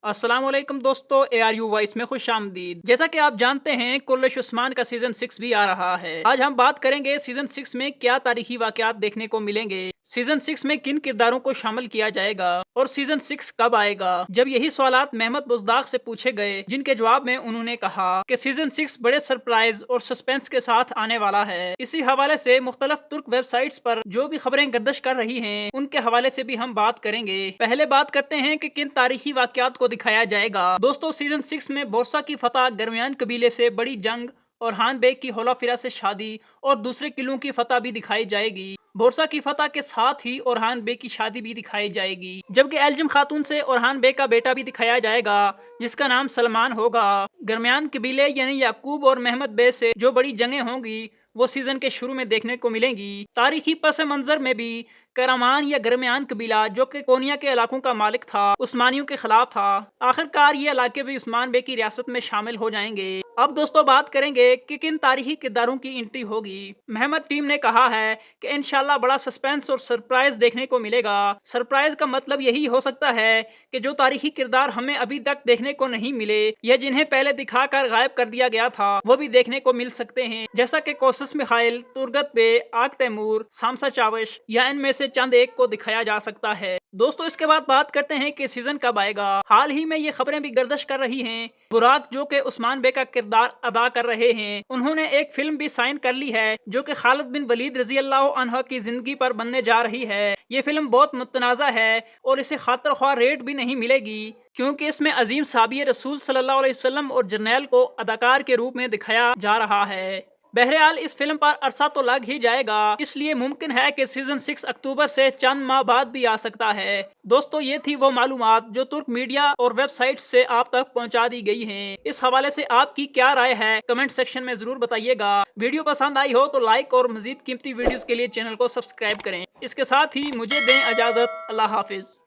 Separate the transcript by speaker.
Speaker 1: अस्सलाम वालेकुम दोस्तों, ARU वॉइस में खुश आमदीद। जैसा कि आप जानते हैं, कुर्रश उस्मान का सीजन 6 भी आ रहा है। आज हम बात करेंगे सीजन 6 में क्या तारीखी वाकयात देखने को मिलेंगे, सीजन 6 में किन किरदारों को शामिल किया जाएगा और सीजन 6 कब आएगा। जब यही सवालात महमद बुज़दाग से पूछे गए, जिनके जवाब में उन्होंने कहा कि सीजन 6 बड़े सरप्राइज और सस्पेंस के साथ आने वाला है। इसी हवाले से मुख्तलिफ तुर्क वेबसाइट्स पर जो भी खबरें गर्दिश कर रही हैं, उनके हवाले से भी हम बात करेंगे। पहले बात करते हैं कि किन तारीखी वाकयात को दिखाया जाएगा। दोस्तों, सीजन 6 में बोरसा की फतह, गरमियान कबीले से बड़ी जंग और हान बेग की हौला फिरा से शादी और दूसरे किलों की फतह भी दिखाई जाएगी। बोरसा की फतह के साथ ही ओरहान बेग की शादी भी दिखाई जाएगी, जबकि एल्जिम खातून से ओरहान बेग का बेटा भी दिखाया जाएगा, जिसका नाम सलमान होगा। गरमियान कबीले यानी याकूब और महमद बे से जो बड़ी जंगें होंगी, वो सीजन के शुरू में देखने को मिलेंगी। तारीखी पस मंजर में भी करामान या गरमियान कबीला, जो कि कोनिया के इलाकों का मालिक था, उस्मानियों के खिलाफ था। आखिरकार ये इलाके भी उस्मान बे की रियासत में शामिल हो जाएंगे। अब दोस्तों बात करेंगे कि किन तारीखी किरदारों की एंट्री होगी। महमद टीम ने कहा है कि इंशाल्लाह बड़ा सस्पेंस और सरप्राइज देखने को मिलेगा। सरप्राइज का मतलब यही हो सकता है कि जो तारीखी किरदार हमें अभी तक देखने को नहीं मिले या जिन्हें पहले दिखाकर गायब कर दिया गया था, वो भी देखने को मिल सकते हैं, जैसा कि कोसस मिखाइल, तुर्गत बे, आग तैमूर, सामसा चावश या इनमें से चंद एक को दिखाया जा सकता है। दोस्तों, इसके बाद बात करते हैं कि सीजन कब आएगा। हाल ही में ये खबरें भी गर्दिश कर रही हैं, बुराक जो कि उस्मान बे का किरदार अदा कर रहे हैं, उन्होंने एक फिल्म भी साइन कर ली है जो कि खालिद बिन वलीद रजी अल्लाह अन्हु की जिंदगी पर बनने जा रही है। ये फिल्म बहुत मुतनाज़ा है और इसे खातिर ख्वाह रेट भी नहीं मिलेगी, क्योंकि इसमें अजीम साहबी रसूल सल्लल्लाहु अलैहि वसल्लम और जर्नैल को अदाकार के रूप में दिखाया जा रहा है। बहरहाल इस फिल्म पर अरसा तो लग ही जाएगा, इसलिए मुमकिन है कि सीजन 6 अक्टूबर से चंद माह बाद भी आ सकता है। दोस्तों, ये थी वो मालूमात जो तुर्क मीडिया और वेबसाइट से आप तक पहुंचा दी गई हैं। इस हवाले से आपकी क्या राय है, कमेंट सेक्शन में जरूर बताइएगा। वीडियो पसंद आई हो तो लाइक और मजीद कीमती वीडियोस के लिए चैनल को सब्सक्राइब करें। इसके साथ ही मुझे दें इजाजत। अल्लाह हाफिज।